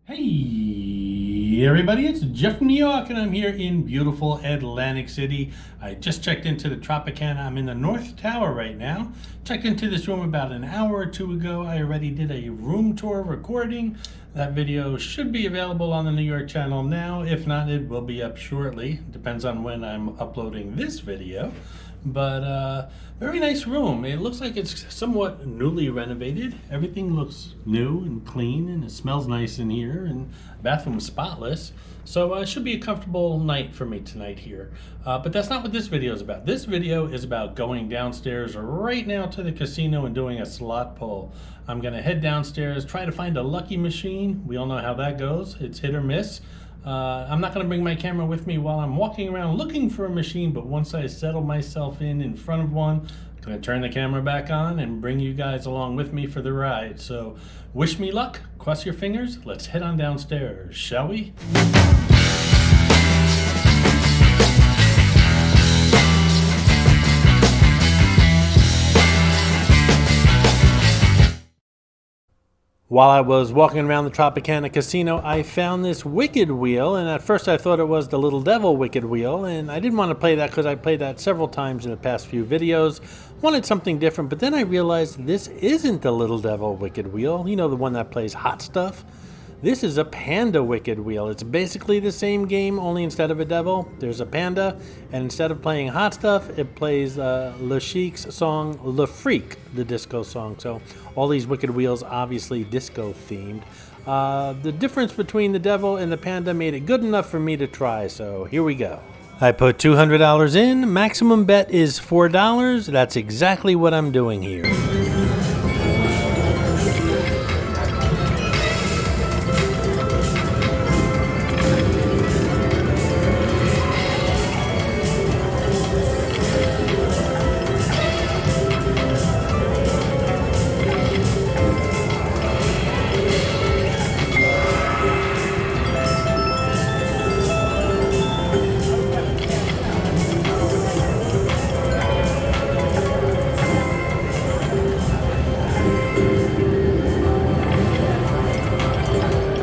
Hey everybody, it's Jeff from New York and I'm here in beautiful Atlantic City. I just checked into the Tropicana. I'm in the North Tower right now. Checked into this room about an hour or two ago. I already did a room tour recording. That video should be available on the New York channel now. If not, it will be up shortly. Depends on when I'm uploading this video. But very nice room. It looks like it's somewhat newly renovated. Everything looks new and clean, and it smells nice in here, and bathroom's spotless. So it should be a comfortable night for me tonight here. But that's not what this video is about. This video is about going downstairs right now to the casino and doing a slot pull. I'm gonna head downstairs, try to find a lucky machine. We all know how that goes. It's hit or miss. I'm not going to bring my camera with me while I'm walking around looking for a machine, but once I settle myself in front of one, I'm going to turn the camera back on and bring you guys along with me for the ride. So wish me luck, cross your fingers, let's head on downstairs, shall we? While I was walking around the Tropicana Casino, I found this Wicked Wheel, and at first I thought it was the Little Devil Wicked Wheel, and I didn't want to play that because I played that several times in the past few videos. Wanted something different, but then I realized this isn't the Little Devil Wicked Wheel. You know, the one that plays hot stuff? This is a Panda Wicked Wheel. It's basically the same game, only instead of a devil, there's a panda, and instead of playing hot stuff, it plays Le Chic's song, Le Freak, the disco song. So all these Wicked Wheels, obviously disco themed. The difference between the devil and the panda made it good enough for me to try, so here we go. I put $200 in, maximum bet is $4. That's exactly what I'm doing here.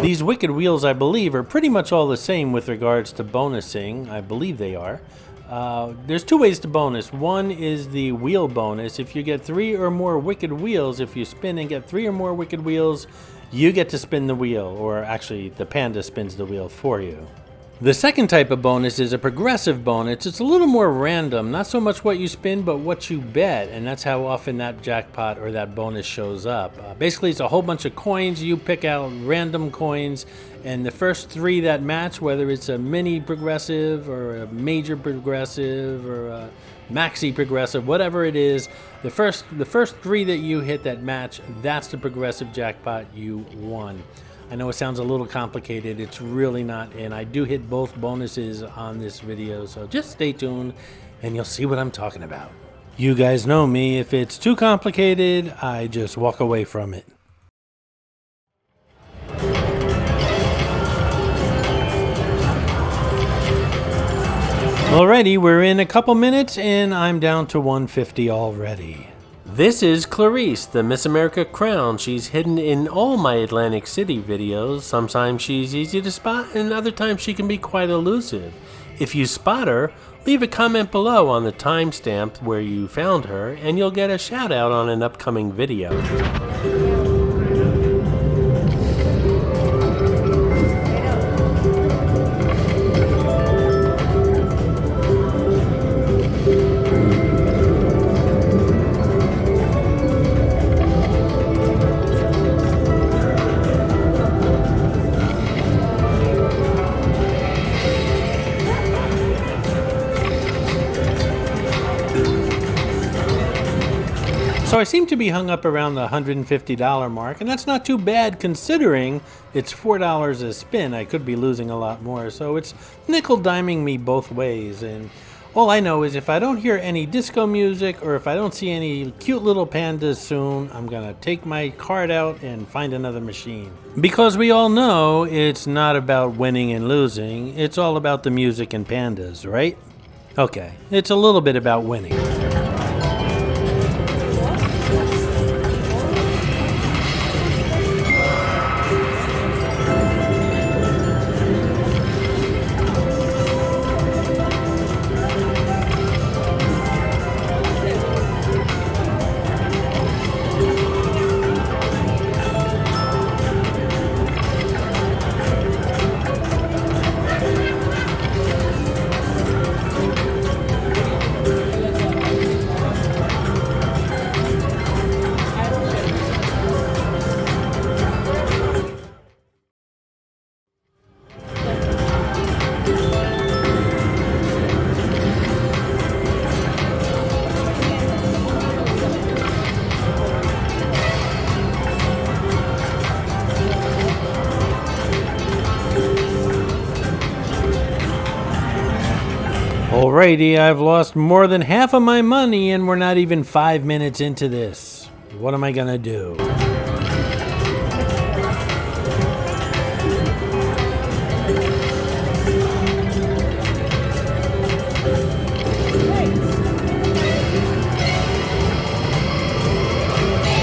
These Wicked Wheels, I believe, are pretty much all the same with regards to bonusing. I believe they are. There's two ways to bonus. One is the wheel bonus. If you get 3 or more Wicked Wheels, if you spin and get 3 or more Wicked Wheels, you get to spin the wheel, or actually the panda spins the wheel for you. The second type of bonus is a progressive bonus. It's a little more random, not so much what you spin, but what you bet, and that's how often that jackpot or that bonus shows up. Basically, it's a whole bunch of coins. You pick out random coins, and the first 3 that match, whether it's a mini progressive or a major progressive or a maxi progressive, whatever it is, the first 3 that you hit that match, that's the progressive jackpot you won. I know it sounds a little complicated, it's really not, and I do hit both bonuses on this video, so just stay tuned and you'll see what I'm talking about. You guys know me, if it's too complicated, I just walk away from it. Alrighty, we're in a couple minutes and I'm down to 150 already. This is Clarice, the Miss America crown. She's hidden in all my Atlantic City videos. Sometimes she's easy to spot and other times she can be quite elusive. If you spot her, leave a comment below on the timestamp where you found her and you'll get a shout out on an upcoming video. So I seem to be hung up around the $150 mark, and that's not too bad considering it's $4 a spin. I could be losing a lot more, so it's nickel-diming me both ways. And all I know is if I don't hear any disco music or if I don't see any cute little pandas soon, I'm gonna take my card out and find another machine. Because we all know it's not about winning and losing, it's all about the music and pandas, right? Okay, it's a little bit about winning. Alrighty, I've lost more than half of my money and we're not even 5 minutes into this. What am I gonna do?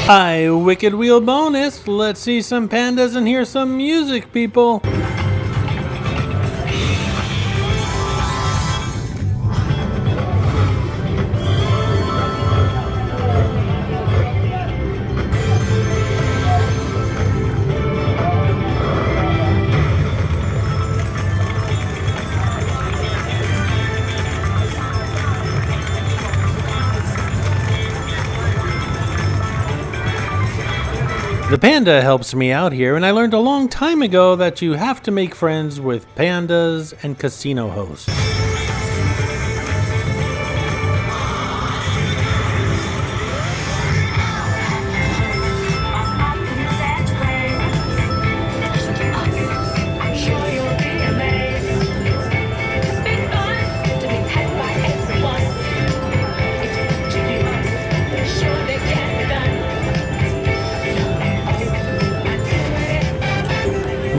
Hi, Wicked Wheel bonus. Let's see some pandas and hear some music, people. The panda helps me out here, and I learned a long time ago that you have to make friends with pandas and casino hosts.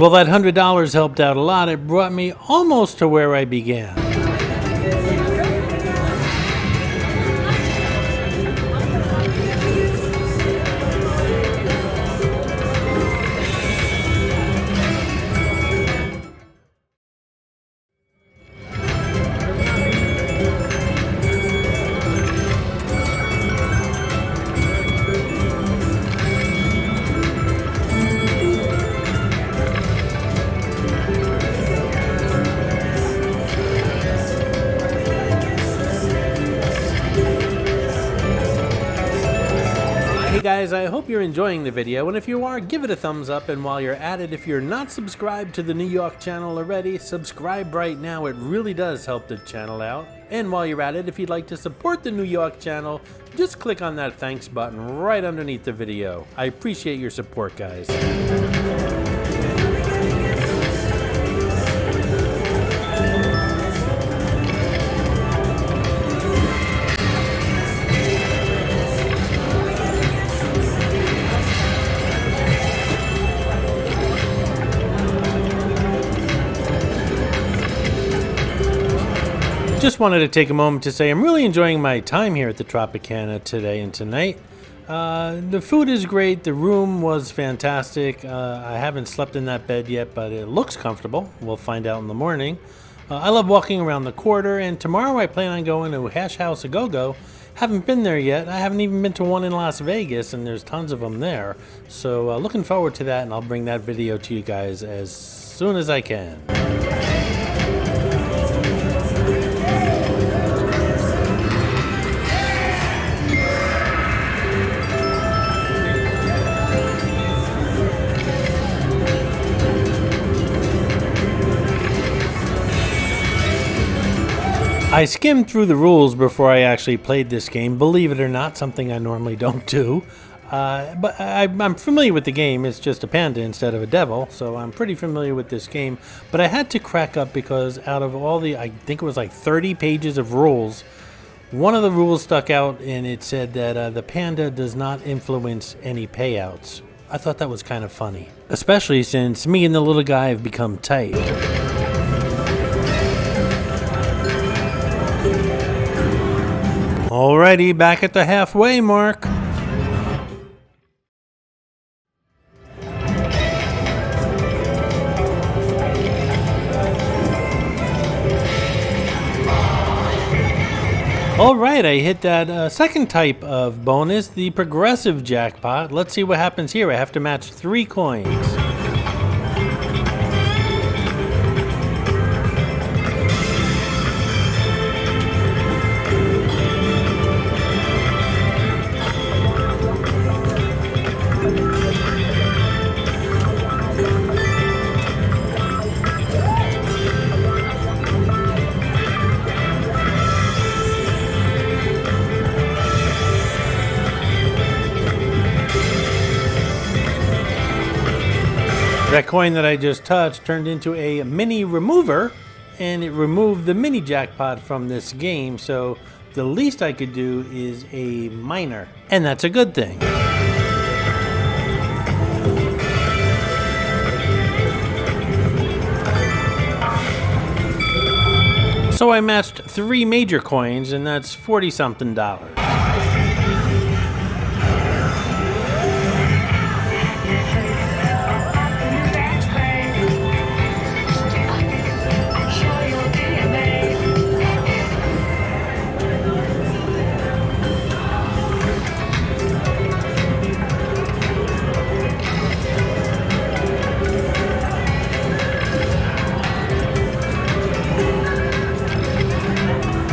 Well, that $100 helped out a lot. It brought me almost to where I began. Hey guys, I hope you're enjoying the video, and if you are, give it a thumbs up, and while you're at it, if you're not subscribed to the New York channel already, subscribe right now. It really does help the channel out. And while you're at it, if you'd like to support the New York channel, just click on that thanks button right underneath the video. I appreciate your support, guys. Just wanted to take a moment to say I'm really enjoying my time here at the Tropicana today and tonight. The food is great. The room was fantastic. I haven't slept in that bed yet, but it looks comfortable. We'll find out in the morning. I love walking around the quarter, and tomorrow I plan on going to Hash House A Go-Go. Haven't been there yet. I haven't even been to one in Las Vegas, and there's tons of them there. So looking forward to that, and I'll bring that video to you guys as soon as I can. I skimmed through the rules before I actually played this game, believe it or not, something I normally don't do. But I'm familiar with the game. It's just a panda instead of a devil, so I'm pretty familiar with this game. But I had to crack up because out of all the, I think it was like 30 pages of rules, one of the rules stuck out, and it said that the panda does not influence any payouts. I thought that was kind of funny, especially since me and the little guy have become tight. Alrighty, back at the halfway mark. Alright, I hit that second type of bonus, the progressive jackpot. Let's see what happens here. I have to match 3 coins. That coin that I just touched turned into a mini remover, and it removed the mini jackpot from this game, so the least I could do is a minor, and that's a good thing. So I matched 3 major coins, and that's $40-something.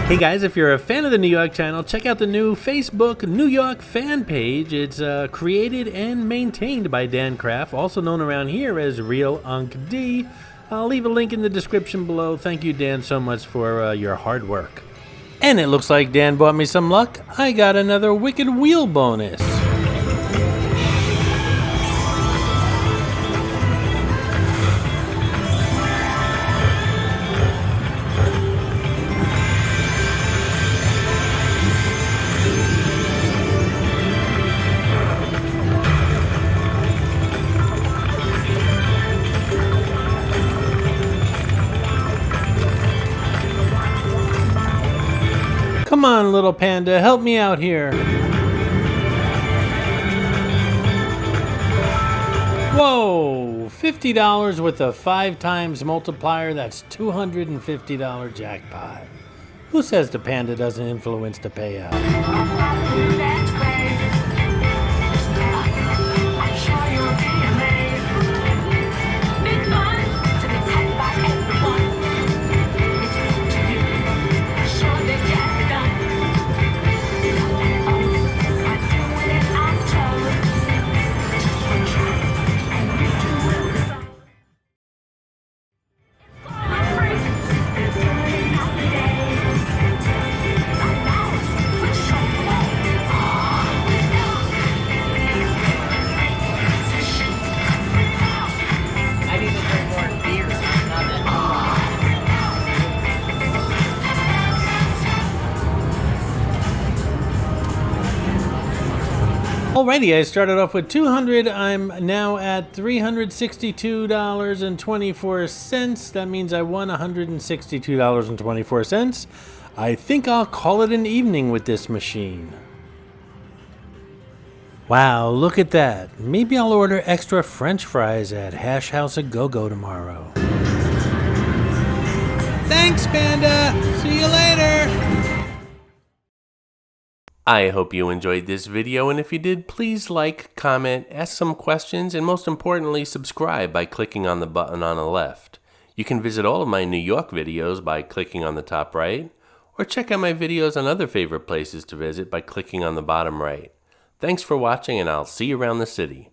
Hey guys, if you're a fan of the New York channel, check out the new Facebook New York fan page. It's created and maintained by Dan Kraft, also known around here as Real Unc D. I'll leave a link in the description below. Thank you, Dan, so much for your hard work. And it looks like Dan bought me some luck. I got another Wicked Wheel bonus. Come on, little panda, help me out here. Whoa, $50 with a 5 times multiplier, that's $250 jackpot. Who says the panda doesn't influence the payout? Alrighty, I started off with $200. I'm now at $362.24. That means I won $162.24. I think I'll call it an evening with this machine. Wow, look at that. Maybe I'll order extra French fries at Hash House A Go-Go tomorrow. Thanks, Panda. See you later. I hope you enjoyed this video, and if you did, please like, comment, ask some questions, and most importantly, subscribe by clicking on the button on the left. You can visit all of my New York videos by clicking on the top right, or check out my videos on other favorite places to visit by clicking on the bottom right. Thanks for watching, and I'll see you around the city.